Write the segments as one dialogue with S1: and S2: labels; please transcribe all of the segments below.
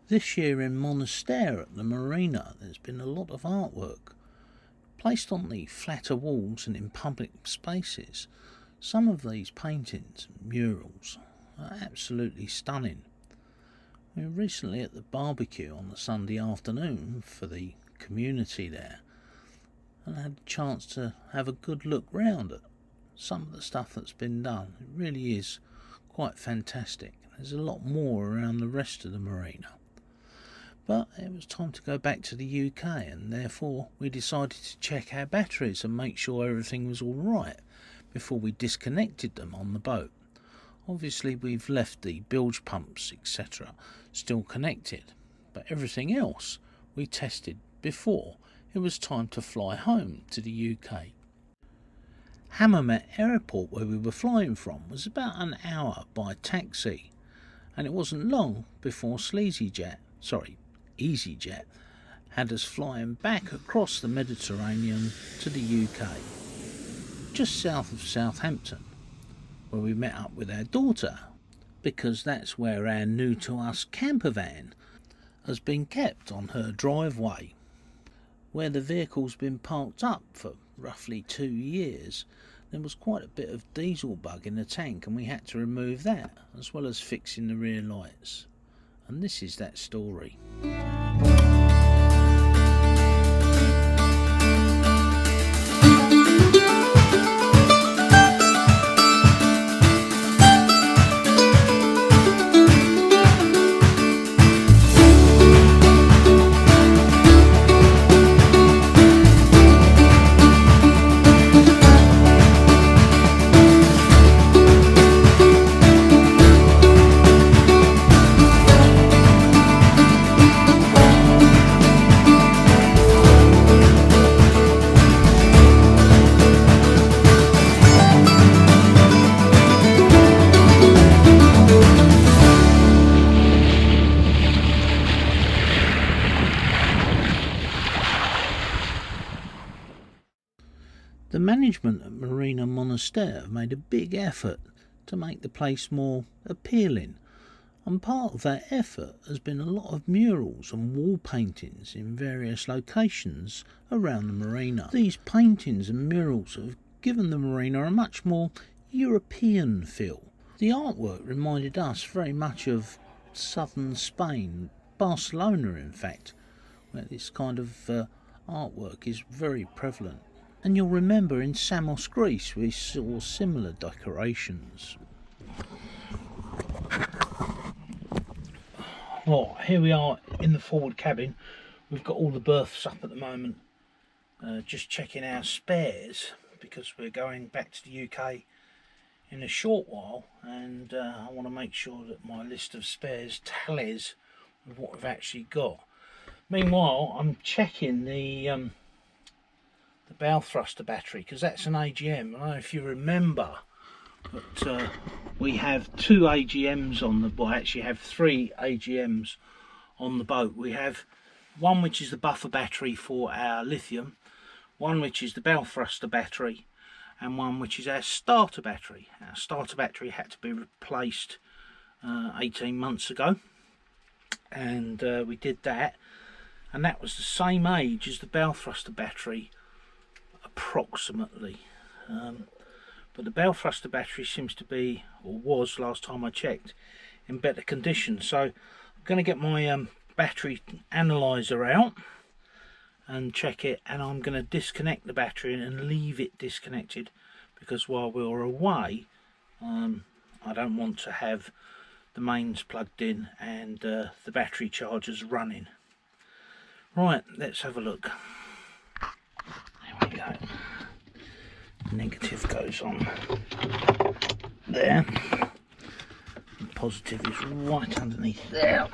S1: This year in Monastir at the Marina, there's been a lot of artwork placed on the flatter walls and in public spaces. Some of these paintings and murals are absolutely stunning. We were recently at the barbecue on the Sunday afternoon for the community there, and I had a chance to have a good look round at some of the stuff that's been done. It really is quite fantastic. There's a lot more around the rest of the marina. But it was time to go back to the UK, and therefore we decided to check our batteries and make sure everything was all right before we disconnected them on the boat. Obviously we've left the bilge pumps etc. still connected, but everything else we tested before it was time to fly home to the UK. Hammamet Airport, where we were flying from, was about an hour by taxi, and it wasn't long before EasyJet had us flying back across the Mediterranean to the UK, just south of Southampton, where we met up with our daughter, because that's where our new to us camper van has been kept, on her driveway, where the vehicle's been parked up for roughly 2 years. There was quite a bit of diesel bug in the tank, and we had to remove that, as well as fixing the rear lights. And this is that story. The management at Marina Monastir have made a big effort to make the place more appealing, and part of that effort has been a lot of murals and wall paintings in various locations around the marina. These paintings and murals have given the marina a much more European feel. The artwork reminded us very much of southern Spain, Barcelona in fact, where this kind of artwork is very prevalent. And you'll remember in Samos, Greece, we saw similar decorations. Right, here we are in the forward cabin. We've got all the berths up at the moment. Just checking our spares, because we're going back to the UK in a short while, and I want to make sure that my list of spares tallies with what we've actually got. Meanwhile, I'm checking the bow thruster battery, because that's an AGM. I don't know if you remember, but we have 2 AGMs on the boat. Actually have 3 AGMs on the boat. We have one which is the buffer battery for our lithium, one which is the bow thruster battery, and one which is our starter battery. Our starter battery had to be replaced 18 months ago, and we did that, and that was the same age as the bow thruster battery approximately, but the bow thruster battery seems to be, or was last time I checked, in better condition. So I'm going to get my battery analyzer out and check it, and I'm going to disconnect the battery and leave it disconnected, because while we were away I don't want to have the mains plugged in and the battery chargers running. Right, let's have a look. There we go. Negative goes on there. The positive is right underneath there.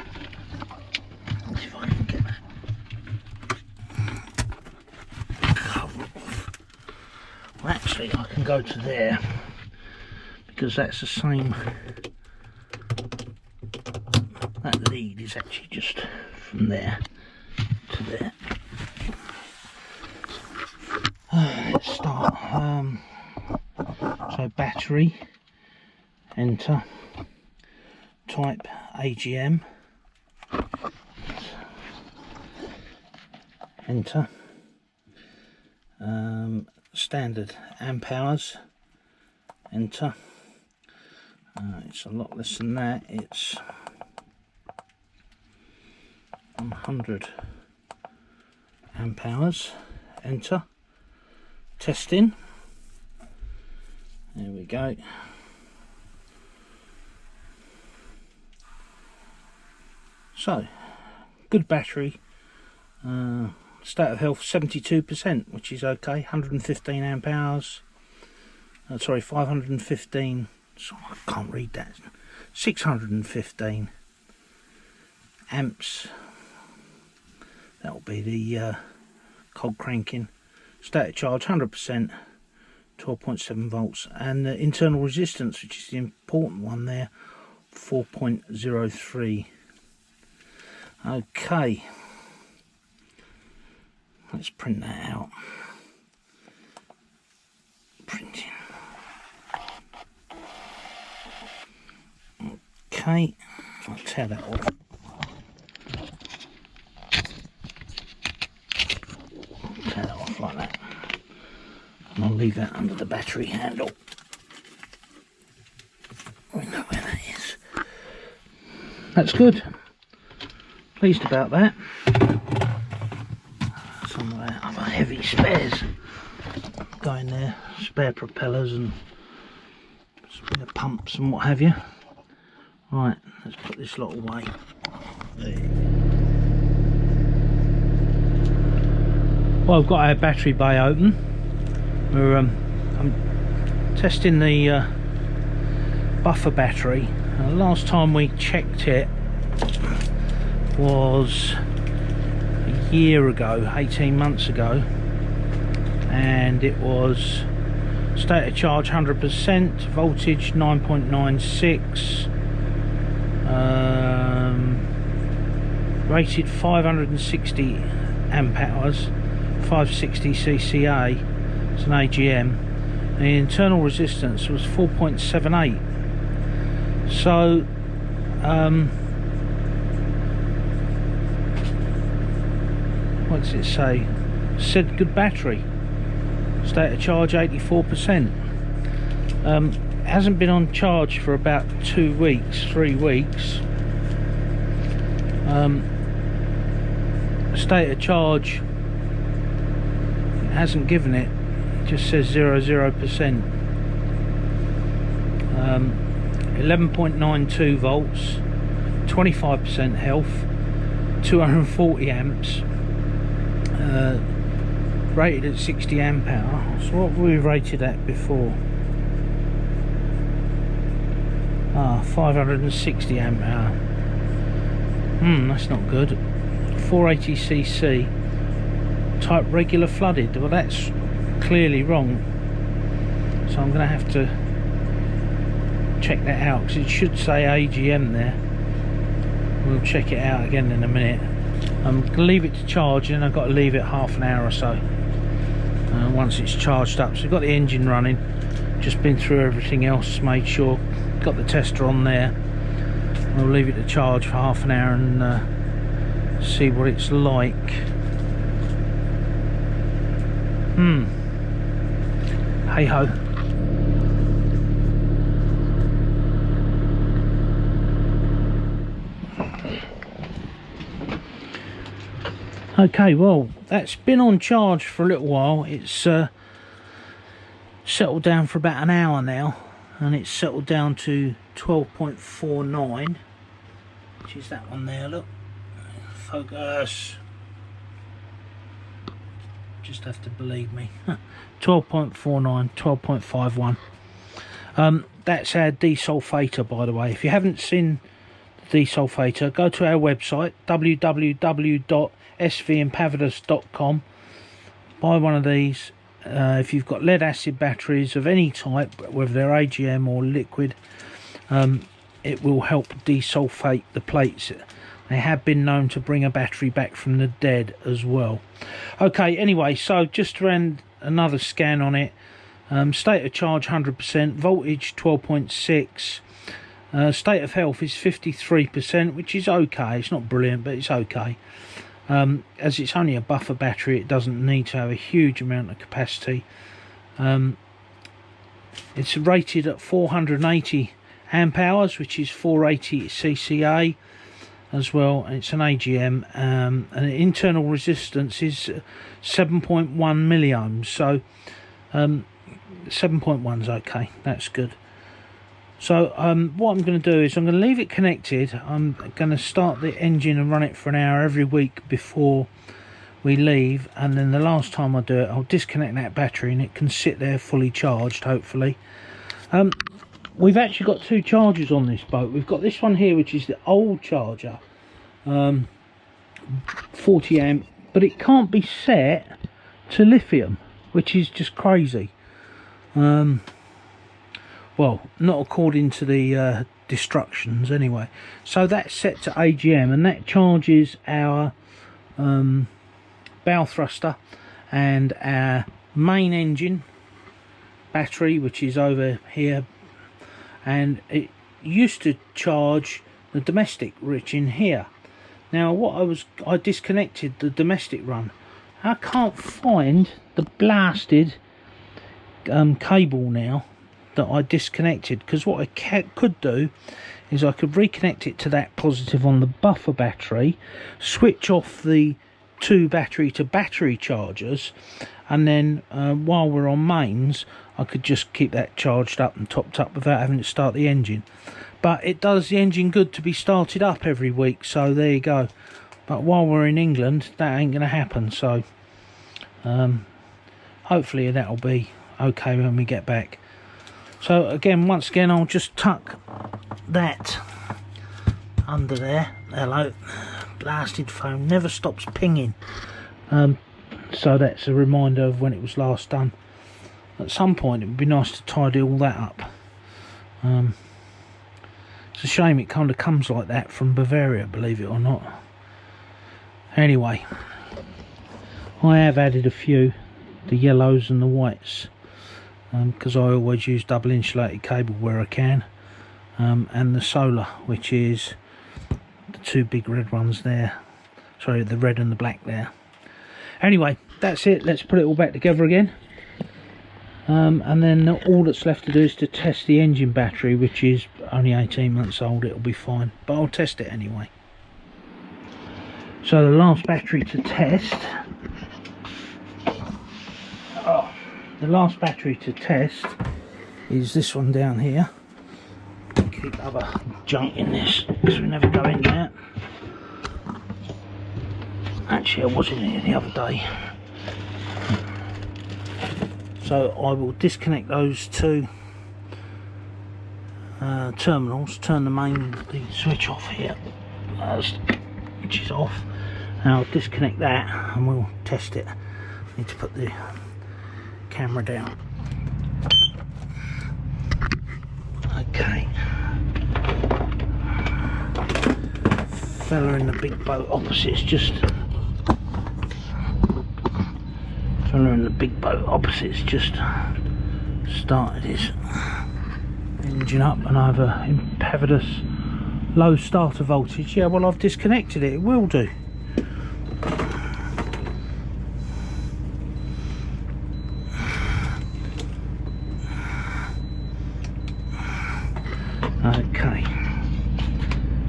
S1: Let's see if I can get that cover off. Well, actually I can go to there, because that's the same. That lead is actually just from there to there. Let's start. So battery, enter, type AGM, enter. Standard amp hours, enter. It's a lot less than that, it's 100 amp hours, enter. Testing, there we go. So, good battery. State of health 72%, which is okay. 115 amp hours. Sorry, 515. So I can't read that. 615 amps. That'll be the cog cranking. State of charge 100%. 12.7 volts, and the internal resistance, which is the important one there, 4.03. Okay. Let's print that out. Printing. Okay, I'll tear that off. Tear that off like that. And I'll leave that under the battery handle. We know where that is. That's good. Pleased about that. Some of our other heavy spares going there, spare propellers and spare pumps and what have you. Right, let's put this lot away. There. Well, I've got our battery bay open. We're I'm testing the buffer battery. The last time we checked it was a year ago, 18 months ago, and it was state of charge 100%, voltage 9.96, rated 560 amp hours, 560 cca. It's an AGM, and the internal resistance was 4.78. So what does it say? Said good battery, state of charge 84%. Hasn't been on charge for about 2 weeks, 3 weeks. State of charge, it hasn't given it. Just says 0%. 11.92 volts, 25% health, 240 amps, rated at 60 amp hour. So what were we rated at before? 560 amp hour. That's not good. 480 cc, type regular flooded. Well, that's clearly wrong, so I'm going to have to check that out, because it should say AGM there. We'll check it out again in a minute. I'm going to leave it to charge, and I've got to leave it half an hour or so once it's charged up. So we've got the engine running, just been through everything else, made sure, got the tester on there. We'll leave it to charge for half an hour and see what it's like. Hey ho. Okay, well, that's been on charge for a little while. It's settled down for about an hour now, and it's settled down to 12.49, which is that one there, look. Focus. Just have to believe me. 12.49, 12.51. That's our desulfator, by the way. If you haven't seen the desulfator, go to our website, www.svimpavidus.com. Buy one of these. If you've got lead acid batteries of any type, whether they're AGM or liquid, it will help desulfate the plates. They have been known to bring a battery back from the dead as well. Okay, anyway, so just to run another scan on it. State of charge 100%, voltage 12.6, state of health is 53%, which is okay. It's not brilliant, but it's okay. As it's only a buffer battery, it doesn't need to have a huge amount of capacity. It's rated at 480 amp hours, which is 480 cca as well. It's an AGM, and the internal resistance is 7.1 milliohms, so 7.1 is okay, that's good. So what I'm going to do is I'm going to leave it connected. I'm going to start the engine and run it for an hour every week before we leave, and then the last time I do it, I'll disconnect that battery and it can sit there fully charged, hopefully. We've actually got two chargers on this boat. We've got this one here, which is the old charger, 40 amp, but it can't be set to lithium, which is just crazy. Well, not according to the instructions anyway. So that's set to AGM, and that charges our bow thruster and our main engine battery, which is over here, and it used to charge the domestic, which in here. Now I disconnected the domestic run. I can't find the blasted cable now that I disconnected, because what I could do is I could reconnect it to that positive on the buffer battery, switch off the two battery to battery chargers, and then while we're on mains I could just keep that charged up and topped up without having to start the engine. But it does the engine good to be started up every week, so there you go. But while we're in England, that ain't gonna happen, so hopefully that'll be okay when we get back. So again, once again, I'll just tuck that under there. Hello, blasted phone never stops pinging. So that's a reminder of when it was last done. At some point it would be nice to tidy all that up. It's a shame it kind of comes like that from Bavaria, believe it or not. Anyway, I have added a few, the yellows and the whites, because I always use double insulated cable where I can, and the solar, which is the two big red ones there, sorry, the red and the black there. Anyway, that's it. Let's put it all back together again, and then all that's left to do is to test the engine battery, which is only 18 months old. It'll be fine, but I'll test it anyway. So the last battery to test, the last battery to test is this one down here. Keep other junk in this because we never go in there. Actually, I was in here the other day. So I will disconnect those two terminals, turn the switch off here, which is off. Now I'll disconnect that and we'll test it. Need to put the camera down. Okay. Fella in the big boat opposite's just started his engine up, and I have a Impavidus low starter voltage. Yeah, well, I've disconnected it. It will do. Okay,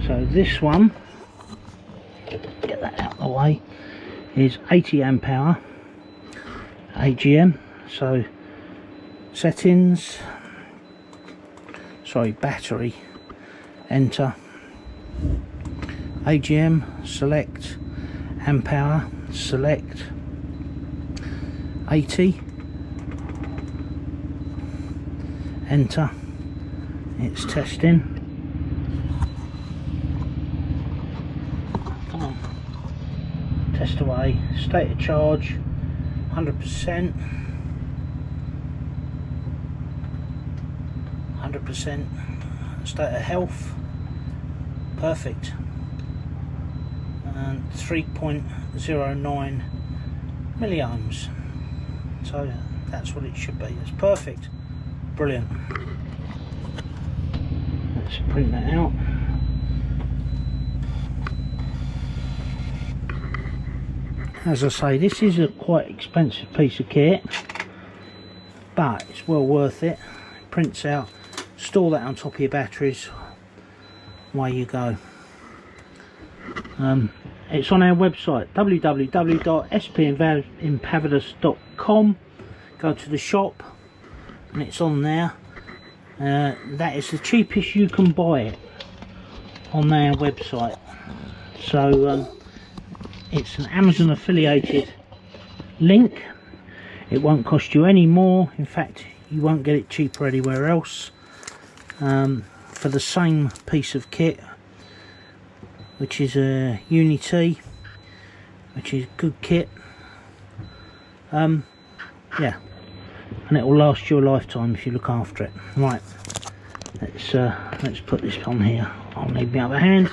S1: so this one, get that out of the way, is 80 amp hour AGM. So settings, sorry, battery, enter, AGM, select, amp hour, select, 80, enter. It's testing. Come on. Test away. State of charge 100%. 100%. State of health perfect. And 3.09 milliohms. So that's what it should be. It's perfect. Brilliant. Let's print that out. as I say, this is a quite expensive piece of kit, but it's well worth it. It prints out, store that on top of your batteries, away you go. It's on our website, www.spinpavidus.com. Go to the shop and it's on there. That is the cheapest you can buy it on our website. So it's an Amazon affiliated link. It won't cost you any more. In fact, you won't get it cheaper anywhere else. For the same piece of kit, which is a Unity, which is a good kit. Yeah, and it will last you a lifetime if you look after it. Right, let's put this on here. I'll need my other hand.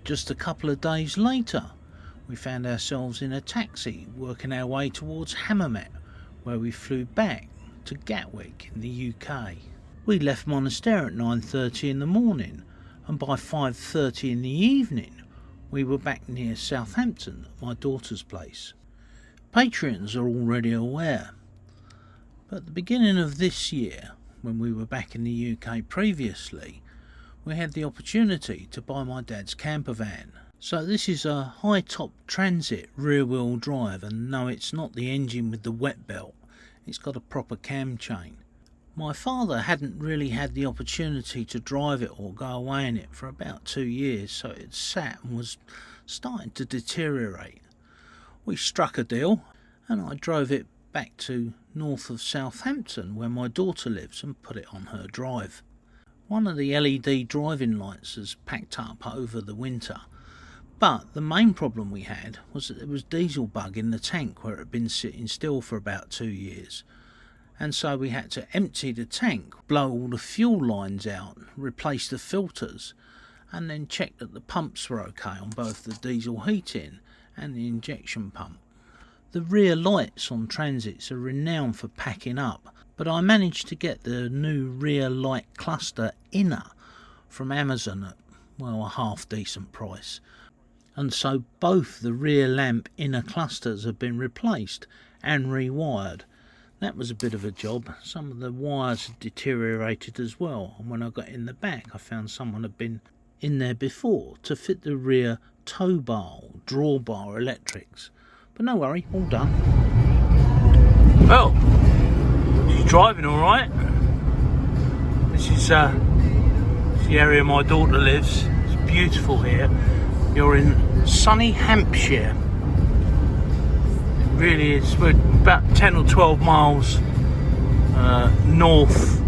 S1: Just a couple of days later, we found ourselves in a taxi working our way towards Hammamet, where we flew back to Gatwick in the UK. We left Monastir at 9:30 in the morning, and by 5:30 in the evening we were back near Southampton at my daughter's place. Patrons are already aware, but at the beginning of this year, when we were back in the UK previously, we had the opportunity to buy my dad's camper van. So this is a high top Transit rear wheel drive, and no, it's not the engine with the wet belt, it's got a proper cam chain. My father hadn't really had the opportunity to drive it or go away in it for about 2 years, so it sat and was starting to deteriorate. We struck a deal and I drove it back to north of Southampton where my daughter lives and put it on her drive. One of the LED driving lights has packed up over the winter, but the main problem we had was that there was diesel bug in the tank where it had been sitting still for about 2 years. And so we had to empty the tank, blow all the fuel lines out, replace the filters, and then check that the pumps were okay on both the diesel heating and the injection pump. The rear lights on Transits are renowned for packing up, but I managed to get the new rear light cluster inner from Amazon at, well, a half decent price. And so both the rear lamp inner clusters have been replaced and rewired. That was a bit of a job. Some of the wires had deteriorated as well, and when I got in the back I found someone had been in there before to fit the rear tow bar or drawbar electrics. But no worry, all done. Well, she's driving alright. This is the area my daughter lives. It's beautiful here. You're in sunny Hampshire. It really is. We're about 10 or 12 miles north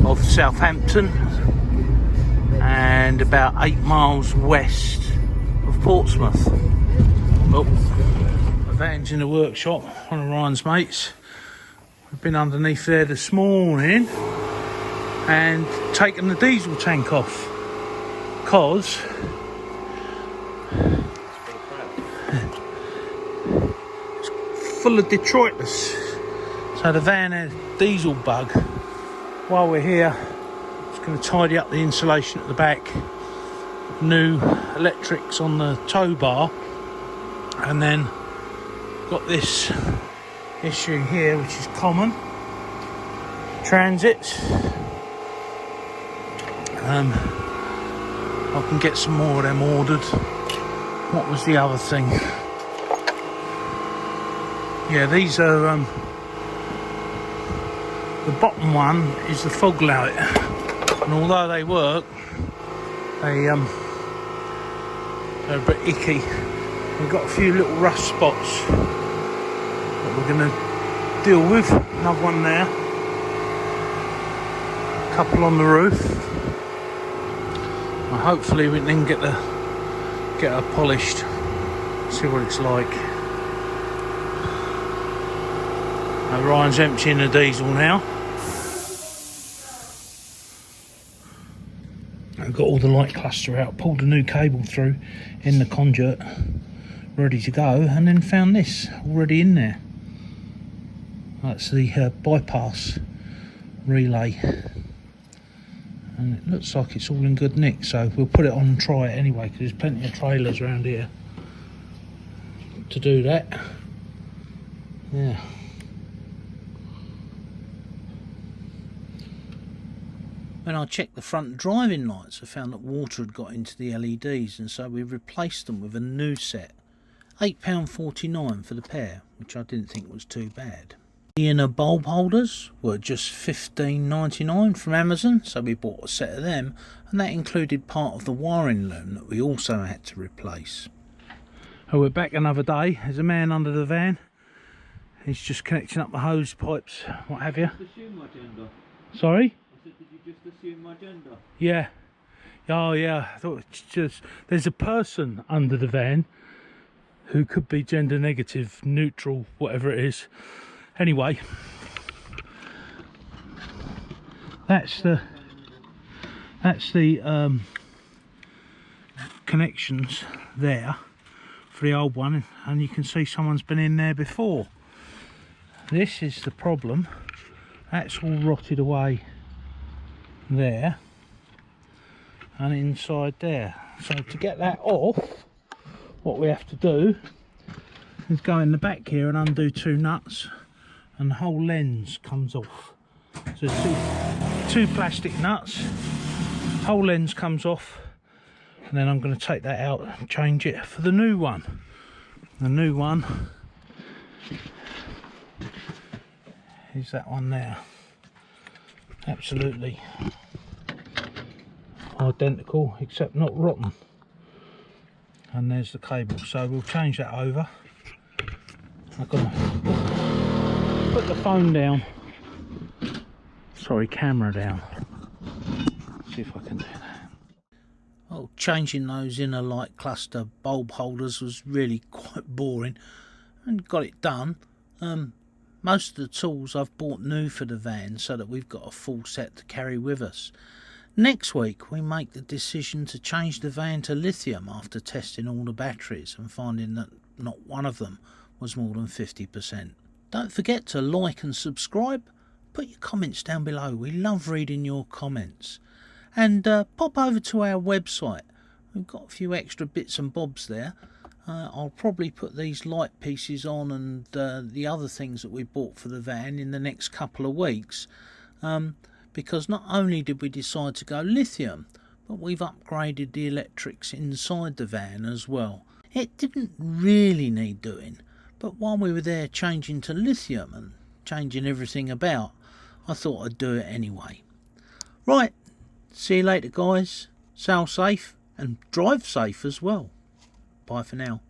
S1: of Southampton and about 8 miles west of Portsmouth. Well, the van's in the workshop, one of Ryan's mates. We've been underneath there this morning and taken the diesel tank off because it's full of detritus. So the van had diesel bug. While we're here, it's going to tidy up the insulation at the back, new electrics on the tow bar, and then got this issue here which is common Transits. I can get some more of them ordered. What was the other thing? Yeah, these are the bottom one is the fog light, and although they work, they're a bit icky. We've got a few little rust spots that we're going to deal with. Another one there, a couple on the roof. Well, hopefully we can get her polished, see what it's like. Ryan's emptying the diesel now. I've got all the light cluster out, pulled a new cable through in the conduit, ready to go, and then found this already in there. That's the bypass relay, and it looks like it's all in good nick, so we'll put it on and try it anyway because there's plenty of trailers around here. to do that. Yeah. When I checked the front driving lights, I found that water had got into the LEDs, and so we replaced them with a new set. £8.49 for the pair, which I didn't think was too bad. The inner bulb holders were just $15.99 from Amazon, so we bought a set of them, and that included part of the wiring loom that we also had to replace. Oh, we're back another day. There's a man under the van. He's just connecting up the hose pipes, what have you. Sorry?
S2: Did you just assume my gender?
S1: Yeah. Oh yeah, I thought it's just there's a person under the van who could be gender negative, neutral, whatever it is. Anyway, that's the connections there for the old one, and you can see someone's been in there before. This is the problem. That's all rotted away there and inside there. So to get that off, what we have to do is go in the back here and undo two nuts, and the whole lens comes off. So two plastic nuts, whole lens comes off, and then I'm going to take that out and change it for the new one. The new one is that one there. Absolutely identical, except not rotten. And there's the cable, so we'll change that over. I've got to put the phone down, sorry, camera down. See if I can do that. Well, changing those inner light cluster bulb holders was really quite boring, and got it done. Most of the tools I've bought new for the van, so that we've got a full set to carry with us. Next week we make the decision to change the van to lithium after testing all the batteries and finding that not one of them was more than 50%. Don't forget to like and subscribe. Put your comments down below, we love reading your comments. And pop over to our website, we've got a few extra bits and bobs there. I'll probably put these light pieces on and the other things that we bought for the van in the next couple of weeks, because not only did we decide to go lithium, but we've upgraded the electrics inside the van as well. It didn't really need doing, but while we were there changing to lithium and changing everything about, I thought I'd do it anyway. Right, see you later guys, sail safe and drive safe as well. Bye for now.